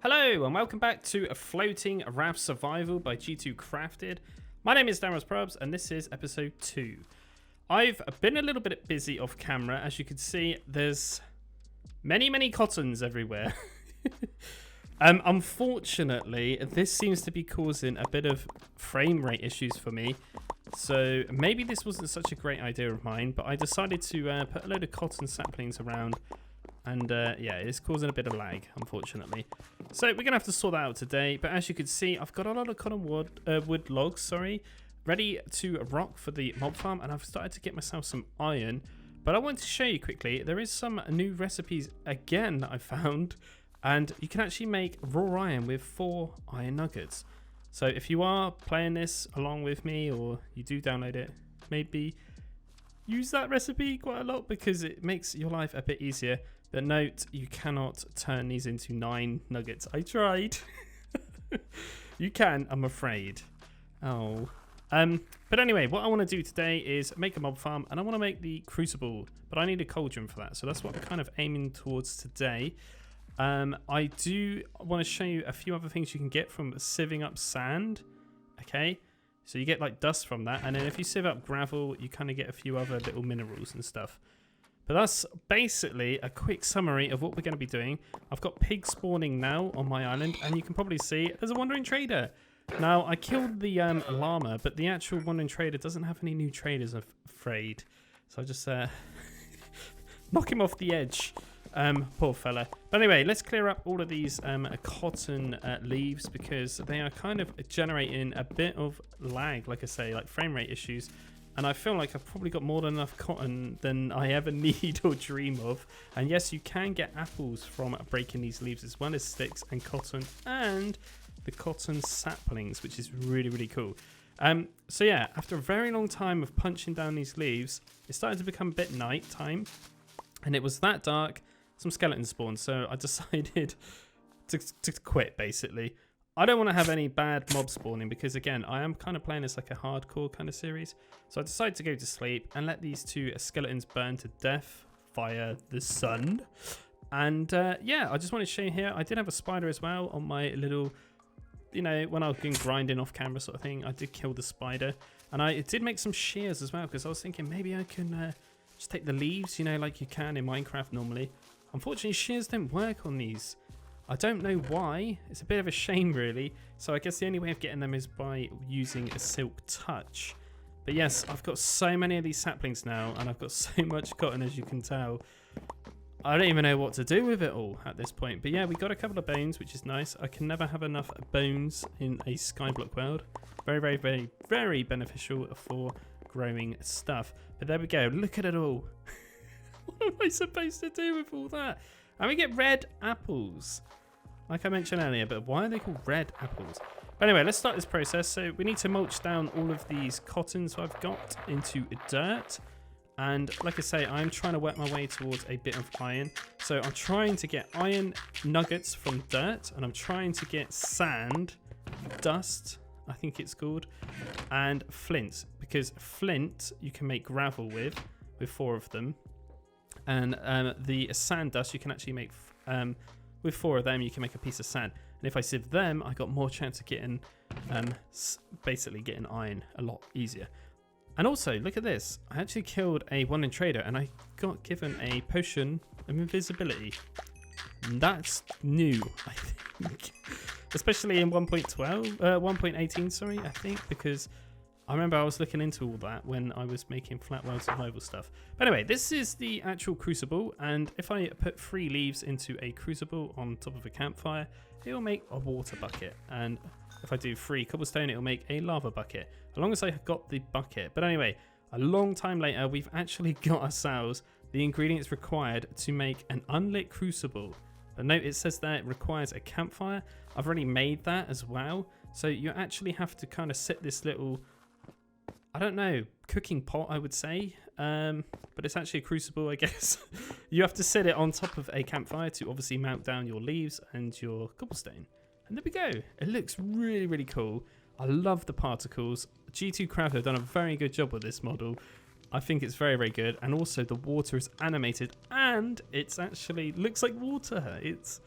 Hello and welcome back to a floating Raft Survival by G2 Crafted. My name is DanRobzProbz and this is episode 2. I've been a little bit busy off camera. As you can see, there's many cottons everywhere. Unfortunately, this seems to be causing a bit of frame rate issues for me. So maybe this wasn't such a great idea of mine, but I decided to put a load of cotton saplings around. And yeah, it's causing a bit of lag, unfortunately. So we're going to have to sort that out today. But as you can see, I've got a lot of cotton wood logs, ready to rock for the mob farm. And I've started to get myself some iron. But I want to show you quickly, there is some new recipes again that I found. And you can actually make raw iron with 4 iron nuggets. So if you are playing this along with me, or you do download it, maybe use that recipe quite a lot because it makes your life a bit easier. But note, you cannot turn these into 9 nuggets. I tried. You can, I'm afraid. Oh. But anyway, what I want to do today is make a mob farm, and I want to make the crucible, but I need a cauldron for that. So that's what I'm kind of aiming towards today. I do want to show you a few other things you can get from sieving up sand. Okay. So you get like dust from that, and then if you sieve up gravel, you kind of get a few other little minerals and stuff. But that's basically a quick summary of what we're going to be doing. I've got pigs spawning now on my island, and you can probably see there's a wandering trader. Now, I killed the llama, but the actual wandering trader doesn't have any new traders, I'm afraid. So I just knock him off the edge. Poor fella. But anyway, let's clear up all of these cotton leaves because they are kind of generating a bit of lag, like I say, like frame rate issues. And I feel like I've probably got more than enough cotton than I ever need or dream of. And yes, you can get apples from breaking these leaves as well as sticks and cotton and the cotton saplings, which is really cool. So yeah, after a very long time of punching down these leaves, it started to become a bit night time. And it was that dark, some skeletons spawned. So I decided to quit, basically. I don't want to have any bad mob spawning because, again, I am kind of playing this like a hardcore kind of series. So I decided to go to sleep and let these 2 skeletons burn to death via the sun. And yeah, I just wanted to show you here. I did have a spider as well on my little, you know, when I was going grinding off camera sort of thing. I did kill the spider. And I did make some shears as well because I was thinking maybe I can just take the leaves, you know, like you can in Minecraft normally. Unfortunately, shears don't work on these. I don't know why. It's a bit of a shame, really. So I guess the only way of getting them is by using a silk touch. But yes, I've got so many of these saplings now, and I've got so much cotton, as you can tell. I don't even know what to do with it all at this point. But yeah, we got a couple of bones, which is nice. I can never have enough bones in a skyblock world. Very beneficial for growing stuff. But there we go. Look at it all. What am I supposed to do with all that? And we get red apples, like I mentioned earlier, but why are they called red apples? But anyway, let's start this process. So we need to mulch down all of these cottons I've got into dirt. And like I say, I'm trying to work my way towards a bit of iron. So I'm trying to get iron nuggets from dirt, and I'm trying to get sand, dust, I think it's called, and flint. Because flint you can make gravel with 4 of them. And the sand dust you can actually make with 4 of them. You can make a piece of sand, and if I sieve them, I got more chance of getting basically getting iron a lot easier. And also, look at this! I actually killed a wandering trader, and I got given a potion of invisibility. And that's new, I think, especially in 1.18. Sorry, I think because. I remember I was looking into all that when I was making flat world survival stuff. But anyway, this is the actual crucible, and if I put 3 leaves into a crucible on top of a campfire, it will make a water bucket. And if I do 3 cobblestone, it will make a lava bucket, as long as I got the bucket. But anyway, a long time later, we've actually got ourselves the ingredients required to make an unlit crucible. But note, it says that it requires a campfire. I've already made that as well. So you actually have to kind of set this little, I don't know, cooking pot, I would say, but it's actually a crucible, I guess. You have to set it on top of a campfire to obviously melt down your leaves and your cobblestone. And there we go. It looks really cool. I love the particles. G2 Crafted have done a very good job with this model. I think it's very good. And also the water is animated, and it's actually looks like water. It's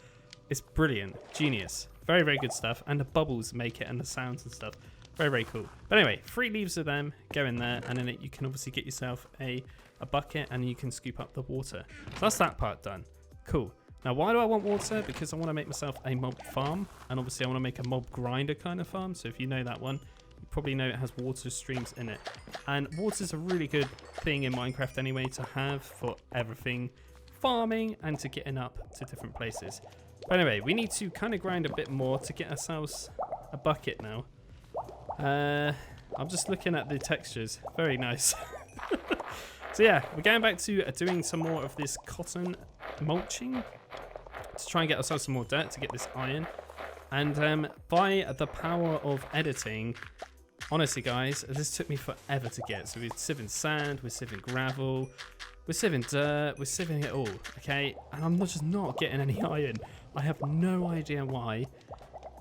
It's brilliant. Genius. Very, very good stuff. And the bubbles make it and the sounds and stuff. Very, very cool. But anyway, 3 leaves of them go in there, and then you can obviously get yourself a bucket and you can scoop up the water. So that's that part done. Cool. Now, why do I want water? Because I want to make myself a mob farm, and obviously I want to make a mob grinder kind of farm. So if you know that one, you probably know it has water streams in it. And water is a really good thing in Minecraft anyway to have for everything farming and to getting up to different places. But anyway, we need to kind of grind a bit more to get ourselves a bucket now. I'm just looking at the textures. Very nice. So yeah, we're going back to doing some more of this cotton mulching to try and get ourselves some more dirt to get this iron. And by the power of editing, honestly guys, this took me forever to get. So we're sieving sand, we're sieving gravel, we're sieving dirt, we're sieving it all, okay? And I'm just not getting any iron. I have no idea why.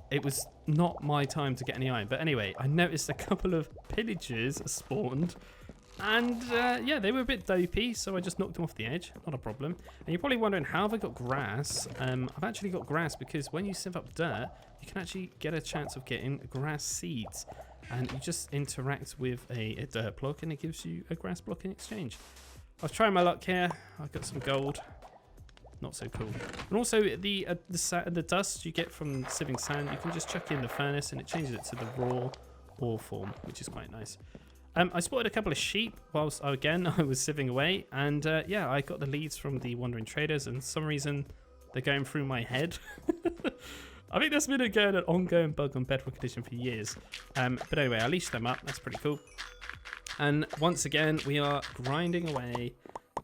It was not my time to get any iron. But anyway, I noticed a couple of pillagers spawned. And yeah, they were a bit dopey, so I just knocked them off the edge. Not a problem. And you're probably wondering, how have I got grass? I've actually got grass because when you sieve up dirt, you can actually get a chance of getting grass seeds. And you just interact with a dirt block and it gives you a grass block in exchange. I was trying my luck here. I've got some gold. Not so cool. And also the dust you get from sieving sand, you can just chuck in the furnace and it changes it to the raw ore form, which is quite nice. I spotted a couple of sheep whilst I was sieving away, and yeah, I got the leads from the wandering traders, and for some reason they're going through my head. I think that's been an ongoing bug on Bedrock Edition for years. But anyway, I leashed them up. That's pretty cool. And once again, we are grinding away,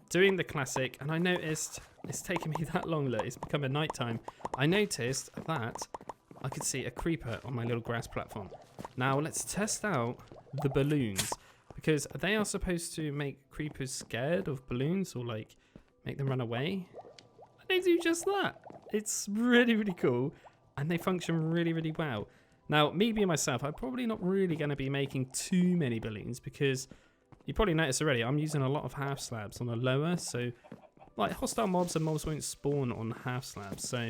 doing the classic, and I noticed it's taken me that long. Look, it's become a nighttime. I noticed that I could see a creeper on my little grass platform. Now let's test out the balloons, because they are supposed to make creepers scared of balloons or like make them run away. And they do just that. It's really, really cool, and they function really, really well. Now, me being myself, I'm probably not really going to be making too many balloons because you probably noticed already I'm using a lot of half slabs on the lower, so like hostile mobs and mobs won't spawn on half slabs. So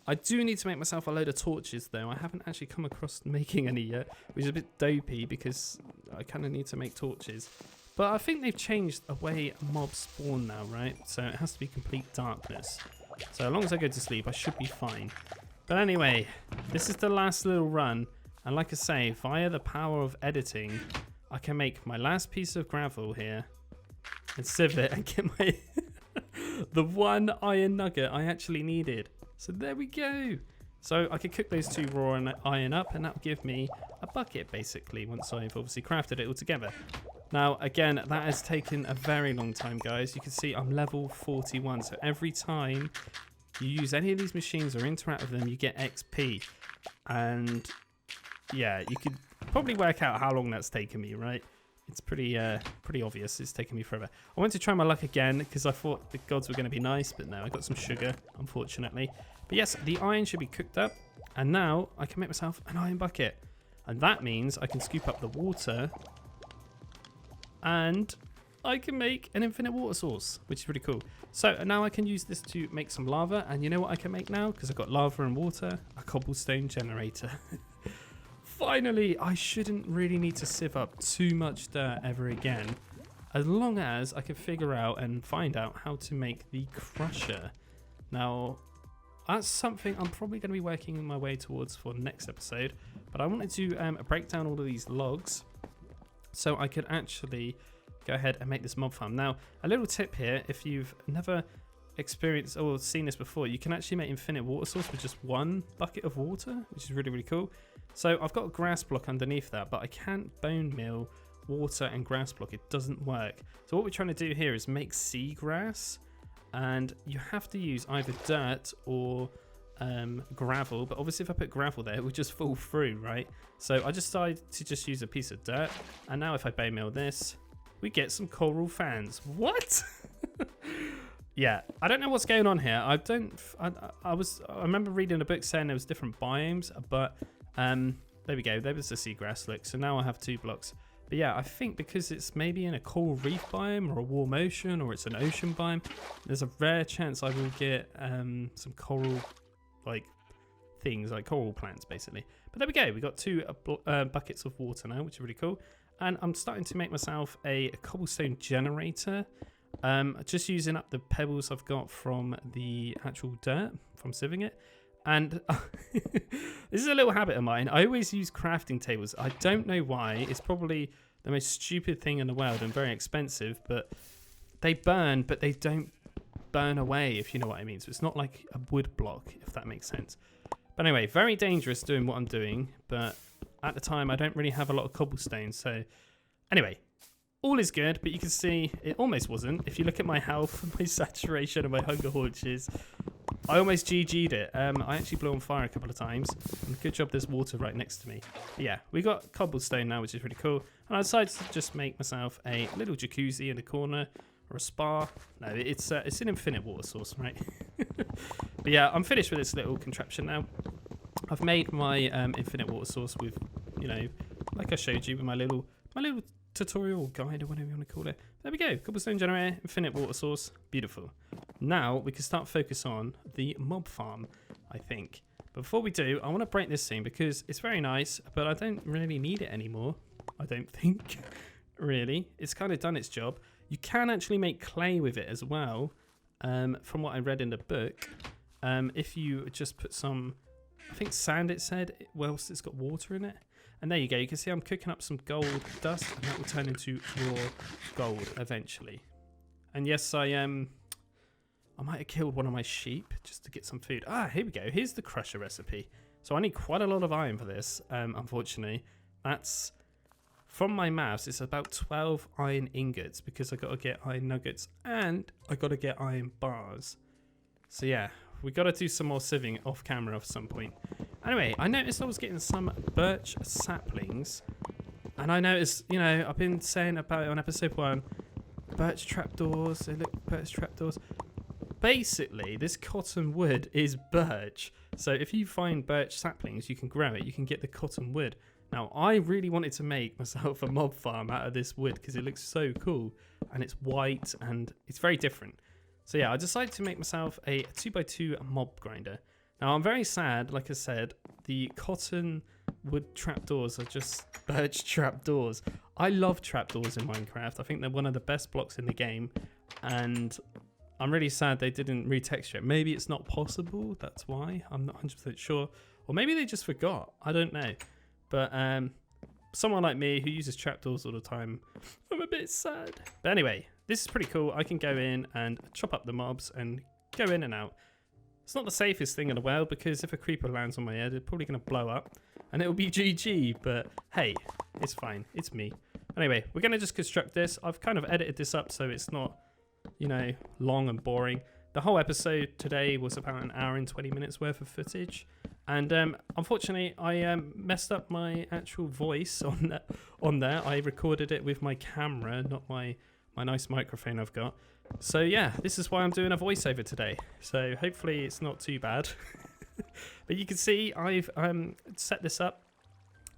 I do need to make myself a load of torches though. I haven't actually come across making any yet, which is a bit dopey because I kind of need to make torches. But I think they've changed the way mobs spawn now, right? So it has to be complete darkness. So as long as I go to sleep, I should be fine. But anyway, this is the last little run. And like I say, via the power of editing, I can make my last piece of gravel here and sieve it and get my the one iron nugget I actually needed. So there we go. So I could cook those 2 raw and iron up, and that'll give me a bucket basically once I've obviously crafted it all together. Now again, that has taken a very long time, guys. You can see I'm level 41, so every time you use any of these machines or interact with them, you get XP. And yeah, you could probably work out how long that's taken me, right? It's pretty obvious. It's taken me forever. I went to try my luck again because I thought the gods were going to be nice, but no, I got some sugar, unfortunately. But yes, the iron should be cooked up, and now I can make myself an iron bucket. And that means I can scoop up the water, and I can make an infinite water source, which is really cool. So now I can use this to make some lava, and you know what I can make now? Because I've got lava and water, a cobblestone generator. Finally, I shouldn't really need to sieve up too much dirt ever again, as long as I can figure out and find out how to make the crusher. Now, that's something I'm probably going to be working my way towards for the next episode, but I wanted to break down all of these logs so I could actually go ahead and make this mob farm. Now, a little tip here, if you've never experienced or seen this before, you can actually make infinite water source with just 1 bucket of water, which is really, really cool. So I've got a grass block underneath that, but I can't bone meal water and grass block. It doesn't work. So what we're trying to do here is make seagrass, and you have to use either dirt or gravel. But obviously if I put gravel there, it would just fall through, right? So I just decided to just use a piece of dirt, and now if I bone meal this, we get some coral fans. What? Yeah, I don't know what's going on here. I remember reading a book saying there was different biomes, but there we go. There was the seagrass. Look, so now I have 2 blocks. But yeah, I think because it's maybe in a coral reef biome or a warm ocean, or it's an ocean biome, there's a rare chance I will get some coral like things, like coral plants basically. But there we go. We got 2 buckets of water now, which is really cool. And I'm starting to make myself a cobblestone generator. Just using up the pebbles I've got from the actual dirt from sieving it. And this is a little habit of mine. I always use crafting tables. I don't know why. It's probably the most stupid thing in the world and very expensive, but they burn, but they don't burn away, if you know what I mean. So it's not like a wood block, if that makes sense. But anyway, very dangerous doing what I'm doing, but at the time I don't really have a lot of cobblestone. So anyway, all is good, but you can see it almost wasn't. If you look at my health, my saturation and my hunger haunches, I almost GG'd it. I actually blew on fire a couple of times. And good job there's water right next to me. But yeah, we got cobblestone now, which is really cool. And I decided to just make myself a little jacuzzi in the corner, or a spa. No, it's an infinite water source, right? But yeah, I'm finished with this little contraption now. I've made my infinite water source with, you know, like I showed you with my little tutorial guide or whatever you want to call it. There we go, cobblestone generator, infinite water source, beautiful. Now we can start focus on the mob farm, I think. But before we do, I want to break this scene because it's very nice, but I don't really need it anymore. I don't think, really. It's kind of done its job. You can actually make clay with it as well, from what I read in the book. If you just put some, I think sand it said, whilst it's got water in it. And there you go, you can see I'm cooking up some gold dust, and that will turn into raw gold eventually. And yes, I might have killed one of my sheep just to get some food. Ah, here we go, here's the crusher recipe. So I need quite a lot of iron for this, unfortunately. That's, from my maths, it's about 12 iron ingots, because I got to get iron nuggets, and I got to get iron bars. So yeah, we got to do some more sieving off camera at some point. Anyway, I noticed I was getting some birch saplings, and I noticed, you know, I've been saying about it on episode 1, birch trapdoors, they look birch trapdoors. Basically, this cotton wood is birch, so if you find birch saplings, you can grow it, you can get the cotton wood. Now, I really wanted to make myself a mob farm out of this wood because it looks so cool, and it's white, and it's very different. So yeah, I decided to make myself a 2x2 mob grinder. Now, I'm very sad, like I said, the cotton wood trapdoors are just birch trapdoors. I love trapdoors in Minecraft. I think they're one of the best blocks in the game, and I'm really sad they didn't retexture it. Maybe it's not possible, that's why. I'm not 100% sure. Or maybe they just forgot. I don't know. But someone like me who uses trapdoors all the time, I'm a bit sad. But anyway, this is pretty cool. I can go in and chop up the mobs and go in and out. It's not the safest thing in the world because if a creeper lands on my head, it's probably going to blow up and it'll be GG. But hey, it's fine. It's me. Anyway, we're going to just construct this. I've kind of edited this up so it's not, you know, long and boring. The whole episode today was about an hour and 20 minutes worth of footage. And unfortunately, I messed up my actual voice on there. I recorded it with my camera, not my nice microphone I've got. So yeah, this is why I'm doing a voiceover today. So hopefully it's not too bad. But you can see I've set this up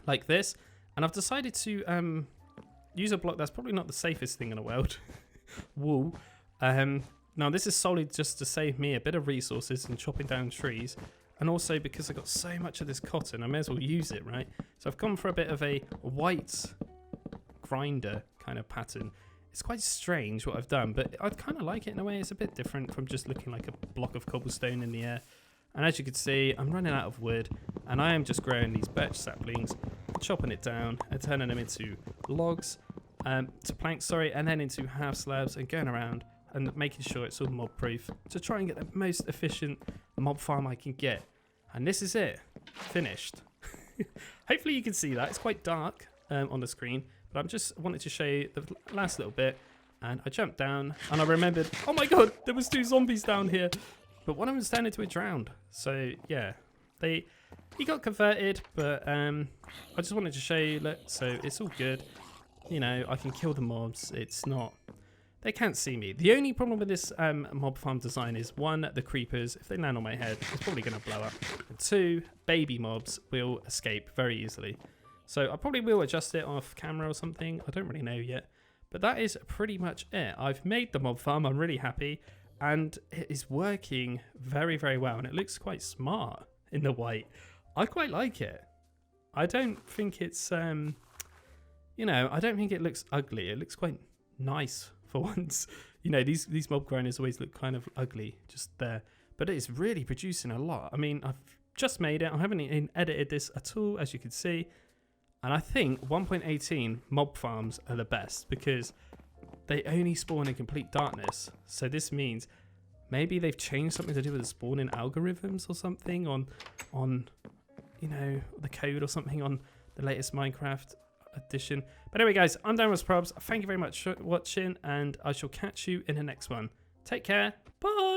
like this. And I've decided to use a block that's probably not the safest thing in the world. Wool. Now this is solely just to save me a bit of resources and chopping down trees. And also because I got so much of this cotton, I may as well use it, right? So I've gone for a bit of a white grinder kind of pattern. It's quite strange what I've done, but I kind of like it in a way. It's a bit different from just looking like a block of cobblestone in the air. And as you can see, I'm running out of wood, and I am just growing these birch saplings, chopping it down and turning them into logs, to planks, sorry, and then into half slabs and going around and making sure it's all mob proof to try and get the most efficient mob farm I can get. And this is it, finished. Hopefully you can see that. It's quite dark on the screen, but I'm just wanted to show you the last little bit. And I jumped down and I remembered, oh my god, there was 2 zombies down here. But one of them turned into a drowned. So yeah, he got converted, but I just wanted to show you, look, so it's all good. You know, I can kill the mobs. It's not, they can't see me. The only problem with this mob farm design is 1, the creepers, if they land on my head, it's probably going to blow up. And 2, baby mobs will escape very easily. So I probably will adjust it off camera or something. I don't really know yet. But that is pretty much it. I've made the mob farm. I'm really happy. and it is working very, very well, and it looks quite smart in the white. I quite like it. I don't think it's you know, I don't think it looks ugly. It looks quite nice for once. You know, these mob grinders always look kind of ugly just there, but it is really producing a lot. I mean, I've just made it. I haven't even edited this at all, as you can see, and I think 1.18 mob farms are the best because they only spawn in complete darkness. So this means maybe they've changed something to do with the spawning algorithms or something on you know, the code or something on the latest Minecraft edition. But anyway, guys, I'm DanRobzProbz. Thank you very much for watching, and I shall catch you in the next one. Take care. Bye.